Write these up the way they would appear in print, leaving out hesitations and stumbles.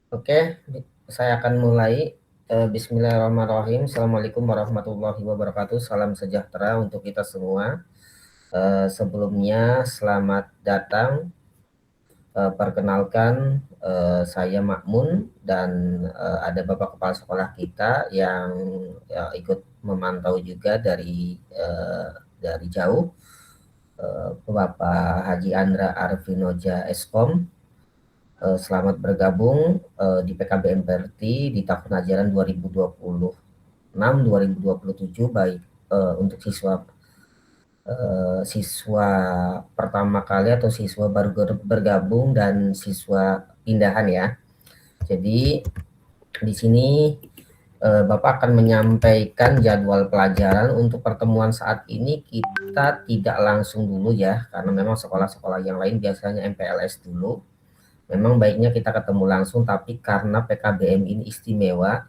Oke, saya akan mulai. Bismillahirrahmanirrahim. Assalamualaikum warahmatullahi wabarakatuh. Salam sejahtera untuk kita semua. Sebelumnya, selamat datang. Perkenalkan, saya Makmun dan ada Bapak Kepala Sekolah kita yang ikut memantau juga dari jauh, Bapak Haji Andra Arvinoja Eskom. Selamat bergabung di PKBM Perti di tahun ajaran 2026-2027, baik untuk siswa pertama kali atau siswa baru bergabung dan siswa pindahan ya. Jadi di sini Bapak akan menyampaikan jadwal pelajaran. Untuk pertemuan saat ini kita tidak langsung dulu ya, karena memang sekolah-sekolah yang lain biasanya MPLS dulu. Memang baiknya kita ketemu langsung, tapi karena PKBM ini istimewa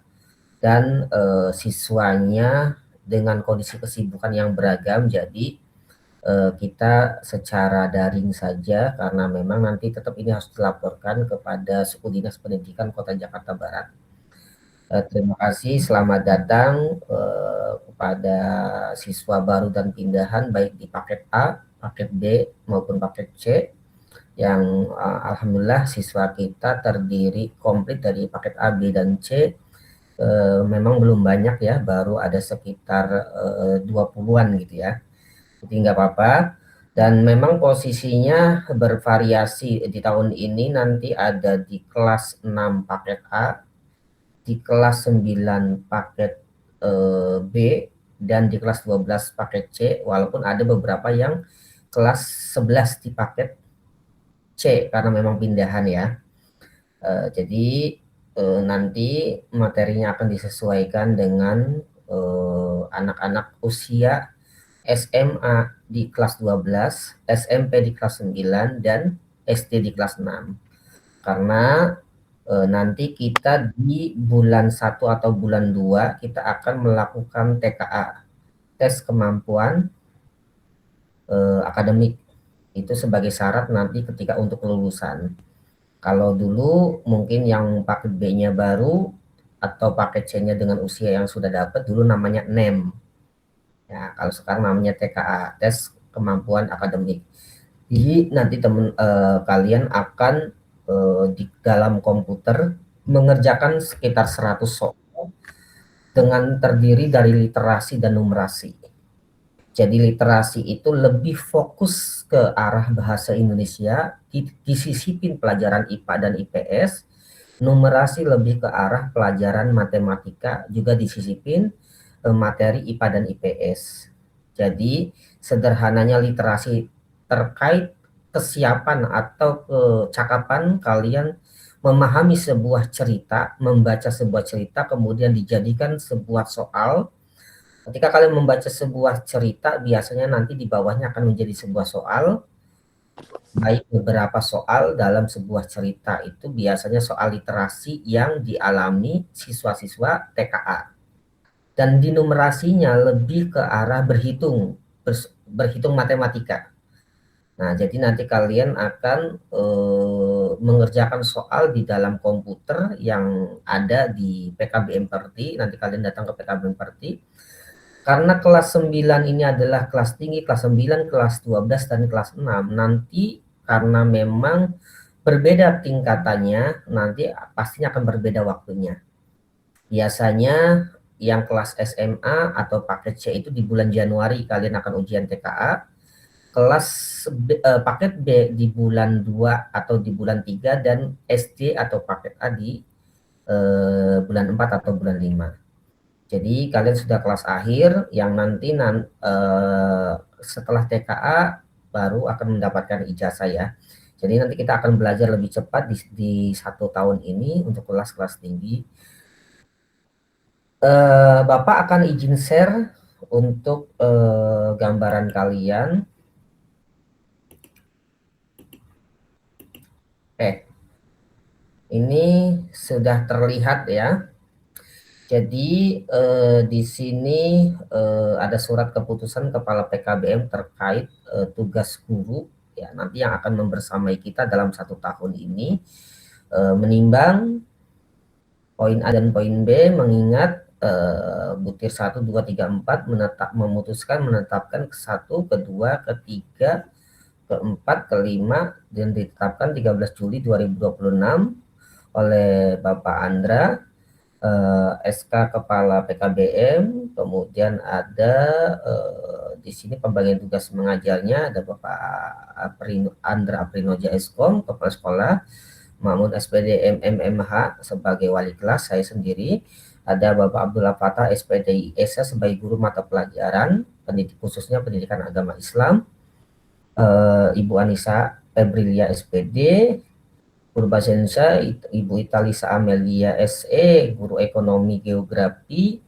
dan siswanya dengan kondisi kesibukan yang beragam, jadi kita secara daring saja, karena memang nanti tetap ini harus dilaporkan kepada Suku Dinas Pendidikan Kota Jakarta Barat. Terima kasih, selamat datang kepada siswa baru dan pindahan, baik di paket A, paket B, maupun paket C, yang alhamdulillah siswa kita terdiri komplit dari paket A, B, dan C. Memang belum banyak ya, baru ada sekitar 20-an gitu ya. Jadi nggak apa-apa. Dan memang posisinya bervariasi di tahun ini, nanti ada di kelas 6 paket A, di kelas 9 paket B, dan di kelas 12 paket C, walaupun ada beberapa yang kelas 11 di paket C karena memang pindahan ya. Jadi nanti materinya akan disesuaikan dengan anak-anak usia SMA di kelas 12, SMP di kelas 9, dan SD di kelas 6. Karena nanti kita di bulan 1 atau bulan 2 kita akan melakukan TKA, tes kemampuan akademik. Itu sebagai syarat nanti ketika untuk kelulusan. Kalau dulu mungkin yang paket B-nya baru atau paket C-nya dengan usia yang sudah dapat, dulu namanya NEM. Ya, kalau sekarang namanya TKA, tes kemampuan akademik. Jadi nanti kalian akan di dalam komputer mengerjakan sekitar 100 soal dengan terdiri dari literasi dan numerasi. Jadi literasi itu lebih fokus ke arah bahasa Indonesia, disisipin pelajaran IPA dan IPS. Numerasi lebih ke arah pelajaran matematika, juga disisipin materi IPA dan IPS. Jadi sederhananya literasi terkait kesiapan atau kecakapan kalian memahami sebuah cerita, membaca sebuah cerita, kemudian dijadikan sebuah soal. Ketika kalian membaca sebuah cerita, biasanya nanti di bawahnya akan menjadi sebuah soal. Baik beberapa soal dalam sebuah cerita itu biasanya soal literasi yang dialami siswa-siswa TKA. Dan di numerasinya lebih ke arah berhitung matematika. Nah, jadi nanti kalian akan mengerjakan soal di dalam komputer yang ada di PKBM Perti. Nanti kalian datang ke PKBM Perti. Karena kelas 9 ini adalah kelas tinggi, kelas 9, kelas 12, dan kelas 6. Nanti karena memang berbeda tingkatannya, nanti pastinya akan berbeda waktunya. Biasanya yang kelas SMA atau paket C itu di bulan Januari kalian akan ujian TKA. Paket B di bulan 2 atau di bulan 3, dan SD atau paket A di bulan 4 atau bulan 5. Jadi kalian sudah kelas akhir yang nanti setelah TKA baru akan mendapatkan ijazah ya. Jadi nanti kita akan belajar lebih cepat di 1 tahun ini untuk kelas-kelas tinggi. Bapak akan izin share untuk gambaran kalian. Ini sudah terlihat ya. Jadi di sini ada surat keputusan Kepala PKBM terkait tugas guru ya, nanti yang akan membersamai kita dalam 1 tahun ini, menimbang Poin A dan poin B mengingat butir 1, 2, 3, 4 menetapkan ke 1, kedua, ketiga, keempat, kelima, dan ditetapkan 13 Juli 2026 oleh Bapak Andra, SK Kepala PKBM. Kemudian ada di sini pembagian tugas mengajarnya ada Bapak Andra Aprinoja Eskom, Kepala Sekolah, Mahmud SPD MMMH sebagai wali kelas, saya sendiri, ada Bapak Abdullah Fatah SPD ISA sebagai guru mata pelajaran khususnya pendidikan agama Islam, Ibu Anissa Febrilia SPD, guru bahasa Indonesia Ibu Italisa Amelia SE, guru ekonomi geografi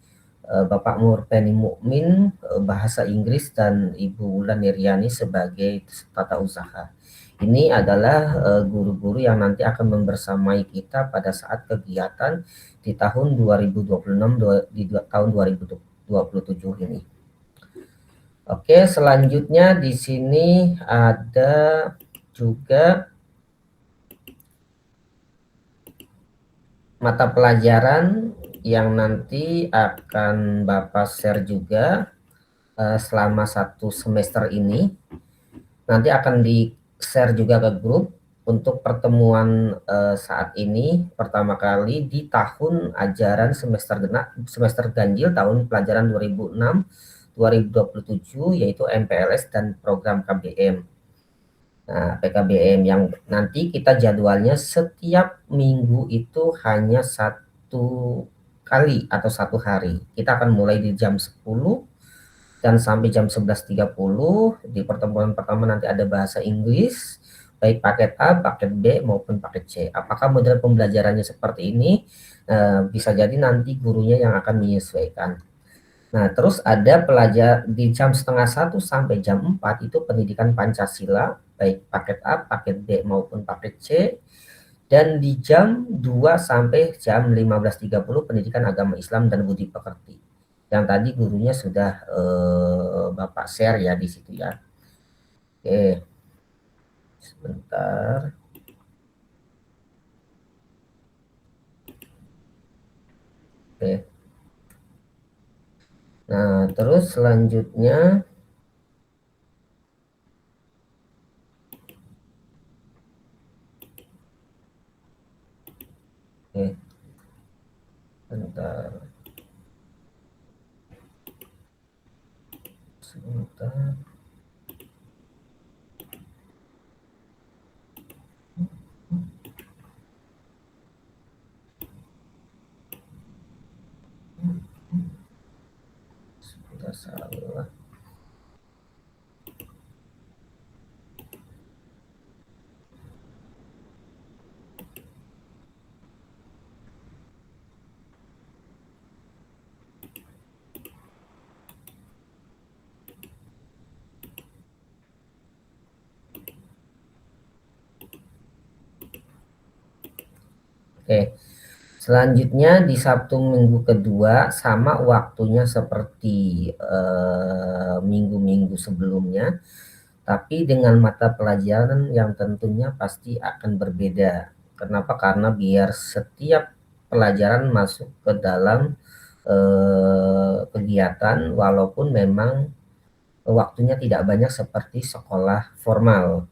Bapak Murpeni Mukmin bahasa Inggris, dan Ibu Wulan Niriani sebagai tata usaha. Ini adalah guru-guru yang nanti akan membersamai kita pada saat kegiatan di tahun 2026 di tahun 2027 ini. Oke, selanjutnya di sini ada juga mata pelajaran yang nanti akan Bapak share juga selama 1 semester ini. Nanti akan di-share juga ke grup untuk pertemuan saat ini pertama kali di tahun ajaran semester ganjil tahun pelajaran 2006-2027, yaitu MPLS dan program KBM. Nah, PKBM yang nanti kita jadwalnya setiap minggu itu hanya 1 kali atau 1 hari. Kita akan mulai di jam 10 dan sampai jam 11.30. Di pertemuan pertama nanti ada bahasa Inggris, baik paket A, paket B, maupun paket C. Apakah model pembelajarannya seperti ini? Bisa jadi nanti gurunya yang akan menyesuaikan. Nah, terus ada pelajar di jam setengah 1 sampai jam 4 itu pendidikan Pancasila, baik paket A, paket B, maupun paket C. Dan di jam 2 sampai jam 15.30 pendidikan agama Islam dan budi pekerti. Yang tadi gurunya sudah Bapak share ya di situ ya. Oke, sebentar. Oke. Nah, terus selanjutnya oke, bentar. Sebentar. Sebentar salah. Oke. Selanjutnya di Sabtu minggu kedua sama waktunya seperti minggu-minggu sebelumnya, tapi dengan mata pelajaran yang tentunya pasti akan berbeda. Kenapa? Karena biar setiap pelajaran masuk ke dalam kegiatan walaupun memang waktunya tidak banyak seperti sekolah formal.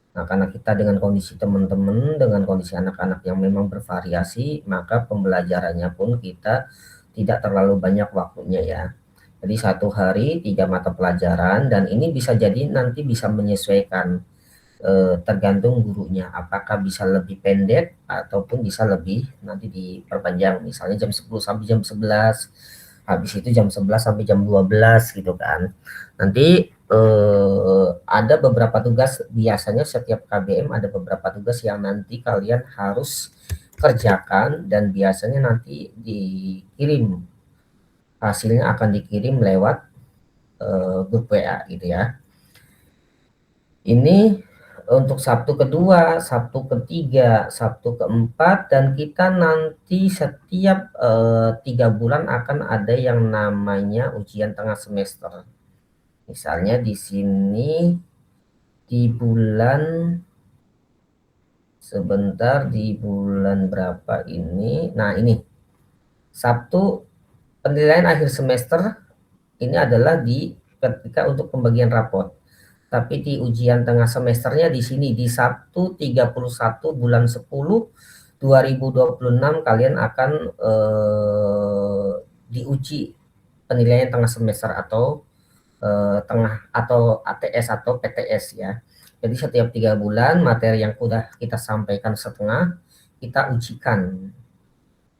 Nah, karena kita dengan kondisi teman-teman, dengan kondisi anak-anak yang memang bervariasi, maka pembelajarannya pun kita tidak terlalu banyak waktunya ya. Jadi 1 hari 3 mata pelajaran, dan ini bisa jadi nanti bisa menyesuaikan tergantung gurunya. Apakah bisa lebih pendek ataupun bisa lebih nanti diperpanjang. Misalnya jam 10 sampai jam 11, habis itu jam 11 sampai jam 12 gitu kan. Nanti ada beberapa tugas, biasanya setiap KBM ada beberapa tugas yang nanti kalian harus kerjakan, dan biasanya nanti dikirim, hasilnya akan dikirim lewat grup WA gitu ya. Ini untuk Sabtu kedua, Sabtu ketiga, Sabtu keempat, dan kita nanti setiap 3 bulan akan ada yang namanya ujian tengah semester. Misalnya di sini di bulan Sebentar, di bulan berapa ini? Nah, ini Sabtu penilaian akhir semester ini adalah di ketika untuk pembagian raport. Tapi di ujian tengah semesternya di sini di Sabtu 31 bulan 10 2026 kalian akan diuji penilaian tengah semester atau tengah atau ATS atau PTS ya. Jadi setiap 3 bulan materi yang sudah kita sampaikan setengah kita ujikan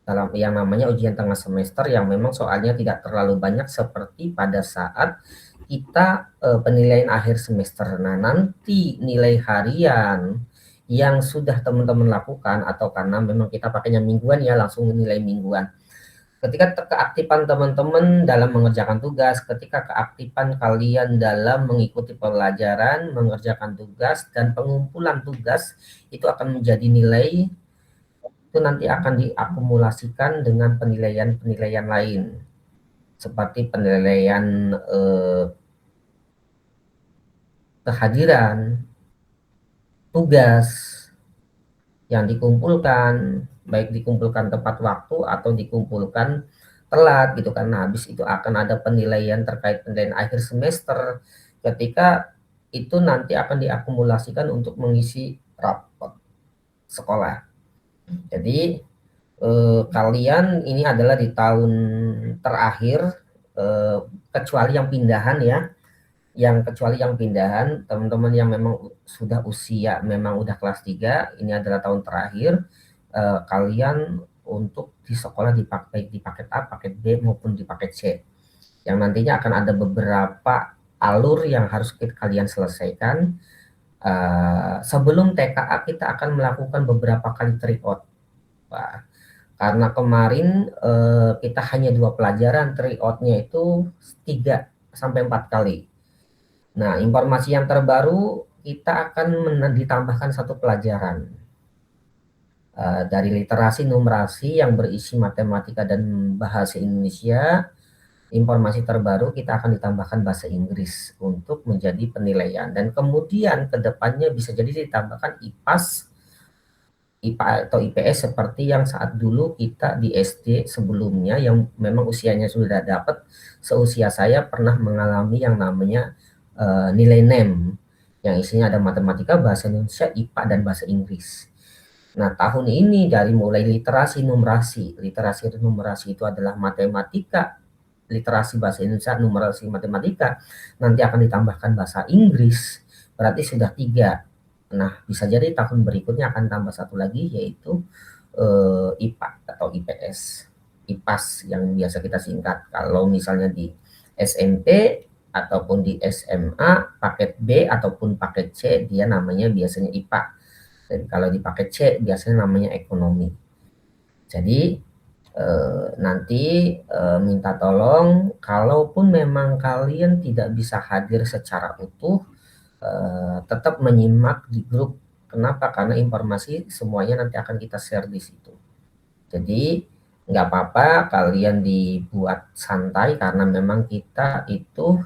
dalam yang namanya ujian tengah semester yang memang soalnya tidak terlalu banyak seperti pada saat kita penilaian akhir semester. Nah, nanti nilai harian yang sudah teman-teman lakukan atau karena memang kita pakainya mingguan ya langsung nilai mingguan. Ketika keaktifan teman-teman dalam mengerjakan tugas, ketika keaktifan kalian dalam mengikuti pelajaran, mengerjakan tugas, dan pengumpulan tugas, itu akan menjadi nilai, itu nanti akan diakumulasikan dengan penilaian-penilaian lain. Seperti penilaian kehadiran, tugas, yang dikumpulkan, baik dikumpulkan tepat waktu atau dikumpulkan telat gitu kan. Nah, habis itu akan ada penilaian terkait penilaian akhir semester ketika itu nanti akan diakumulasikan untuk mengisi rapot sekolah. Jadi kalian ini adalah di tahun terakhir kecuali yang pindahan ya. Yang kecuali yang pindahan, teman-teman yang memang sudah usia, memang udah kelas 3, ini adalah tahun terakhir, kalian untuk di sekolah di paket A, paket B, maupun di paket C. Yang nantinya akan ada beberapa alur yang harus kalian selesaikan. Sebelum TKA kita akan melakukan beberapa kali tryout. Karena kemarin kita hanya 2 pelajaran, tryoutnya itu 3-4 kali. Nah, informasi yang terbaru kita akan ditambahkan 1 pelajaran dari literasi numerasi yang berisi matematika dan bahasa Indonesia. Informasi terbaru kita akan ditambahkan bahasa Inggris untuk menjadi penilaian, dan kemudian ke depannya bisa jadi ditambahkan IPAS, IPA atau IPS seperti yang saat dulu kita di SD sebelumnya yang memang usianya sudah dapat. Seusia saya pernah mengalami yang namanya nilai NEM yang isinya ada matematika, bahasa Indonesia, IPA, dan bahasa Inggris. Nah, tahun ini dari mulai literasi numerasi itu adalah matematika, literasi bahasa Indonesia, numerasi matematika, nanti akan ditambahkan bahasa Inggris, berarti sudah 3. Nah, bisa jadi tahun berikutnya akan tambah 1 lagi yaitu IPA atau IPS, IPAS yang biasa kita singkat. Kalau misalnya di SMP ataupun di SMA paket B ataupun paket C dia namanya biasanya IPA. Dan kalau di paket C biasanya namanya ekonomi. Jadi nanti minta tolong kalaupun memang kalian tidak bisa hadir secara utuh, tetap menyimak di grup. Kenapa? Karena informasi semuanya nanti akan kita share di situ. Jadi nggak apa-apa kalian dibuat santai karena memang kita itu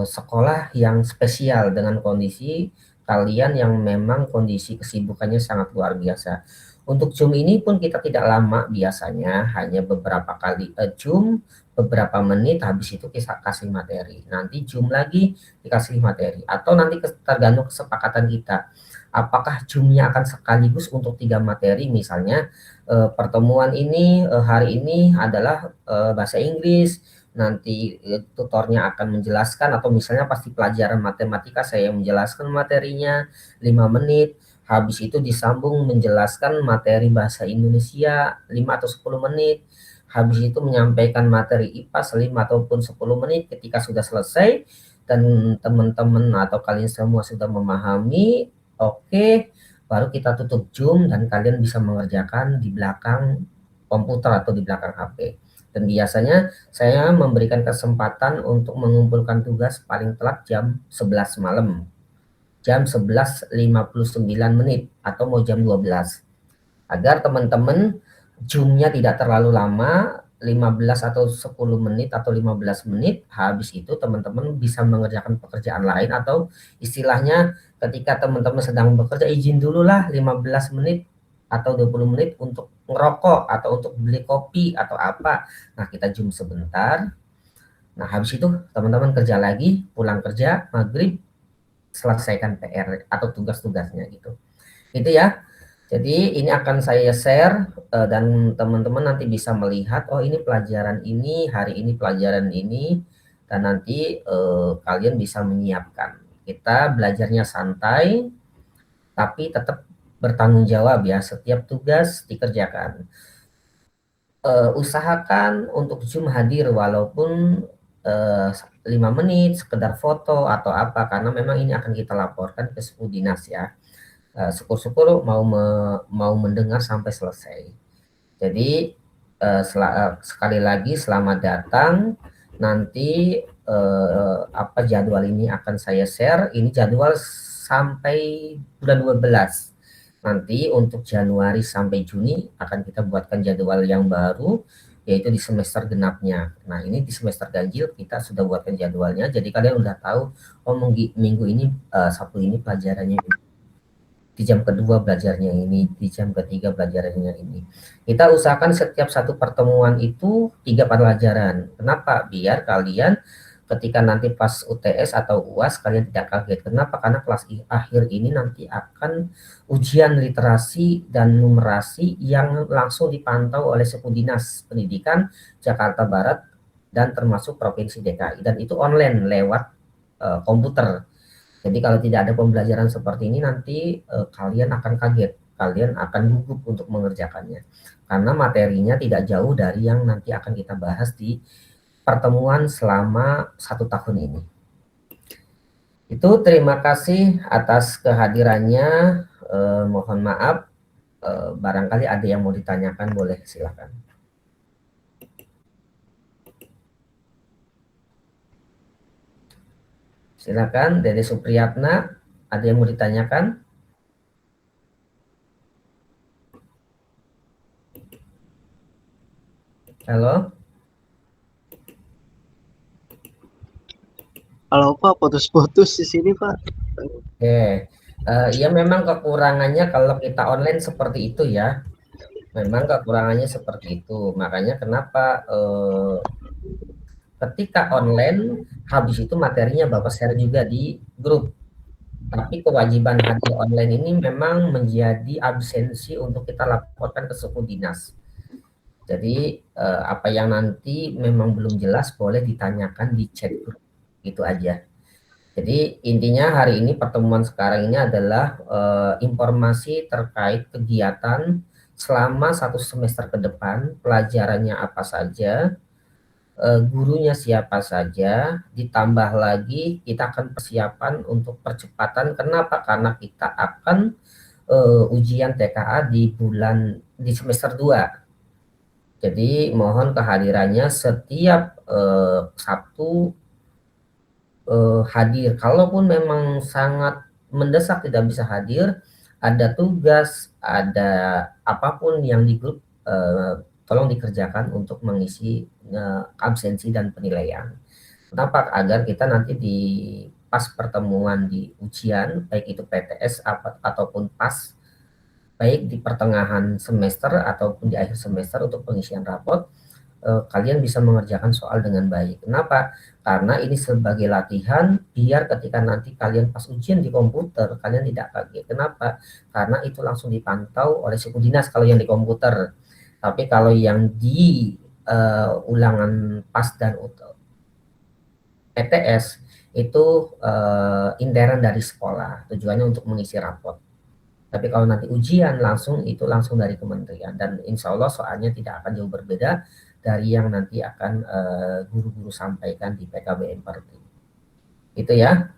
sekolah yang spesial dengan kondisi kalian yang memang kondisi kesibukannya sangat luar biasa. Untuk Zoom ini pun kita tidak lama, biasanya hanya beberapa kali Zoom, beberapa menit, habis itu kita kasih materi. Nanti Zoom lagi dikasih materi, atau nanti tergantung kesepakatan kita. Apakah Zoom-nya akan sekaligus untuk 3 materi, misalnya pertemuan ini hari ini adalah bahasa Inggris, nanti tutornya akan menjelaskan, atau misalnya pasti pelajaran matematika saya menjelaskan materinya 5 menit, habis itu disambung menjelaskan materi bahasa Indonesia 5 atau 10 menit, habis itu menyampaikan materi IPA 5 ataupun 10 menit. Ketika sudah selesai dan teman-teman atau kalian semua sudah memahami, oke, baru kita tutup Zoom dan kalian bisa mengerjakan di belakang komputer atau di belakang HP. Dan biasanya saya memberikan kesempatan untuk mengumpulkan tugas paling telat jam 11 malam. Jam 11.59 menit atau mau jam 12. Agar teman-teman Zoom-nya tidak terlalu lama, 15 atau 10 menit atau 15 menit, habis itu teman-teman bisa mengerjakan pekerjaan lain, atau istilahnya ketika teman-teman sedang bekerja, izin dulu lah 15 menit atau 20 menit untuk ngerokok atau untuk beli kopi atau apa. Nah, kita zoom sebentar. Nah, habis itu teman-teman kerja lagi, pulang kerja, maghrib, selesaikan PR atau tugas-tugasnya gitu. Itu ya. Jadi ini akan saya share dan teman-teman nanti bisa melihat, oh ini pelajaran ini, hari ini pelajaran ini, dan nanti kalian bisa menyiapkan. Kita belajarnya santai, tapi tetap bertanggung jawab ya, setiap tugas dikerjakan. Usahakan untuk Zoom hadir walaupun 5 menit, sekedar foto atau apa, karena memang ini akan kita laporkan ke suku dinas ya. Syukur-syukur mau mendengar sampai selesai. Jadi sekali lagi selamat datang. Nanti apa jadwal ini akan saya share. Ini jadwal sampai bulan 12. Nanti untuk Januari sampai Juni akan kita buatkan jadwal yang baru, yaitu di semester genapnya. Nah, ini di semester ganjil kita sudah buatkan jadwalnya. Jadi kalian udah tahu, oh minggu ini Sabtu ini pelajarannya ini, di jam kedua belajarnya ini, di jam ketiga belajarnya ini. Kita usahakan setiap satu pertemuan itu 3 pelajaran. Kenapa? Biar kalian ketika nanti pas UTS atau UAS kalian tidak kaget. Kenapa? Karena kelas akhir ini nanti akan ujian literasi dan numerasi yang langsung dipantau oleh suku dinas pendidikan Jakarta Barat dan termasuk Provinsi DKI, dan itu online lewat komputer. Jadi kalau tidak ada pembelajaran seperti ini nanti kalian akan kaget, kalian akan gugup untuk mengerjakannya. Karena materinya tidak jauh dari yang nanti akan kita bahas di pertemuan selama 1 tahun ini. Itu terima kasih atas kehadirannya. Mohon maaf, barangkali ada yang mau ditanyakan, boleh silakan. Silakan, Dede Supriyatna, ada yang mau ditanyakan? Halo? Halo Pak, putus-putus di sini Pak. Oke, ya memang kekurangannya kalau kita online seperti itu ya. Memang kekurangannya seperti itu. Makanya kenapa ketika online, habis itu materinya Bapak share juga di grup. Tapi kewajiban hadir online ini memang menjadi absensi untuk kita laporkan ke suku dinas. Jadi apa yang nanti memang belum jelas boleh ditanyakan di chat grup, gitu aja. Jadi intinya hari ini pertemuan sekarang ini adalah informasi terkait kegiatan selama 1 semester ke depan, pelajarannya apa saja, gurunya siapa saja, ditambah lagi kita akan persiapan untuk percepatan. Kenapa? Karena kita akan ujian TKA di semester 2. Jadi mohon kehadirannya setiap Sabtu hadir. Kalaupun memang sangat mendesak tidak bisa hadir, ada tugas, ada apapun yang di grup, tolong dikerjakan untuk mengisi absensi dan penilaian. Kenapa? Agar kita nanti di pas pertemuan di ujian, baik itu PTS ataupun pas, baik di pertengahan semester ataupun di akhir semester untuk pengisian rapot, kalian bisa mengerjakan soal dengan baik. Kenapa? Karena ini sebagai latihan biar ketika nanti kalian pas ujian di komputer, kalian tidak kaget. Kenapa? Karena itu langsung dipantau oleh suku dinas kalau yang di komputer. Tapi kalau yang di ulangan pas dan PTS itu intern dari sekolah, tujuannya untuk mengisi rapot. Tapi kalau nanti ujian langsung, itu langsung dari kementerian, dan insya Allah soalnya tidak akan jauh berbeda dari yang nanti akan guru-guru sampaikan di PKBM Perti. Itu ya.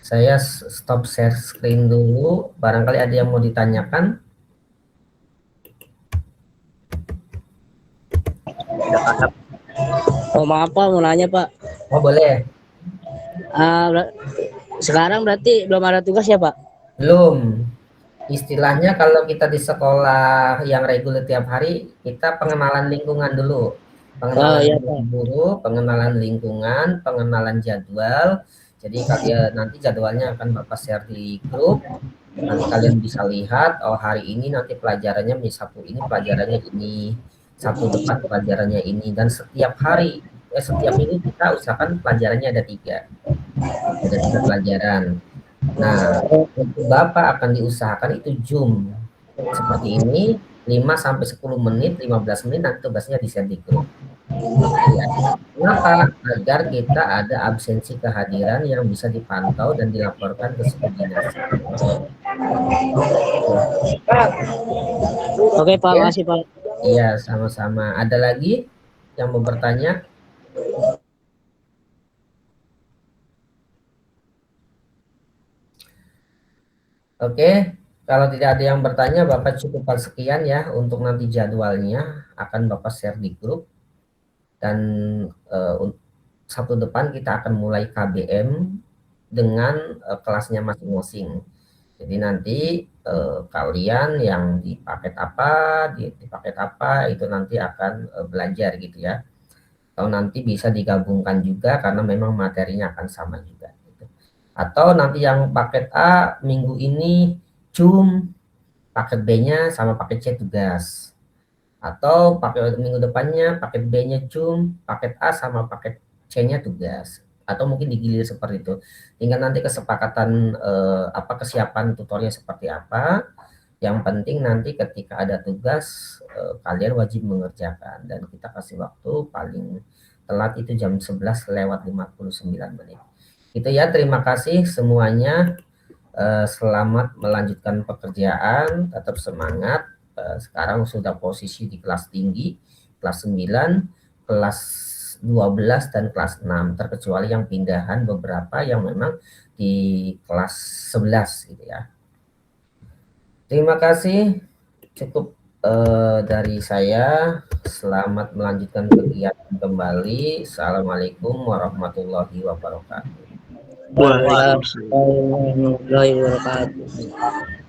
Saya stop share screen dulu, barangkali ada yang mau ditanyakan. Oh maaf Pak, mau nanya Pak. Oh boleh. Sekarang berarti belum ada tugas ya Pak? Belum. Istilahnya kalau kita di sekolah yang reguler tiap hari, kita pengenalan lingkungan dulu. Oh Pengenalan iya dengan Pak. guru, pengenalan lingkungan, pengenalan jadwal. Jadi kalian nanti jadwalnya akan Bapak share di grup. Nanti kalian bisa lihat, oh hari ini nanti pelajarannya, Sabtu ini pelajarannya ini, Sabtu depan pelajarannya ini, dan setiap hari, setiap minggu kita usahakan pelajarannya ada tiga pelajaran. Nah, untuk Bapak akan diusahakan itu Zoom. Seperti ini, 5 sampai 10 menit, 15 menit nanti tugasnya di-share di grup. Ya. Kenapa? Agar kita ada absensi kehadiran yang bisa dipantau dan dilaporkan ke suku dinas. Oke Pak, Oke? makasih Pak. Iya, sama-sama. Ada lagi yang mau bertanya? Oke, kalau tidak ada yang bertanya, Bapak cukupkan sekian ya untuk nanti jadwalnya akan Bapak share di grup. Dan eh, Sabtu depan kita akan mulai KBM dengan kelasnya masing-masing. Jadi nanti kalian yang di paket apa, di paket apa itu nanti akan belajar gitu ya. Atau nanti bisa digabungkan juga karena memang materinya akan sama juga. Gitu. Atau nanti yang paket A minggu ini cum, paket B-nya sama paket C tugas. Atau paket minggu depannya paket B-nya cum, paket A sama paket C-nya tugas. Atau mungkin digilir seperti itu. Tinggal nanti kesepakatan apa kesiapan tutornya seperti apa. Yang penting nanti ketika ada tugas kalian wajib mengerjakan dan kita kasih waktu paling telat itu jam 11 lewat 59 menit. Itu ya, terima kasih semuanya. Selamat melanjutkan pekerjaan, tetap semangat. Sekarang sudah posisi di kelas tinggi, kelas 9, kelas 12 dan kelas 6, terkecuali yang pindahan beberapa yang memang di kelas 11 gitu ya. Terima kasih, cukup dari saya. Selamat melanjutkan kegiatan kembali. Assalamualaikum warahmatullahi wabarakatuh. Waalaikumsalam. Waalaikumsalam warahmatullahi wabarakatuh.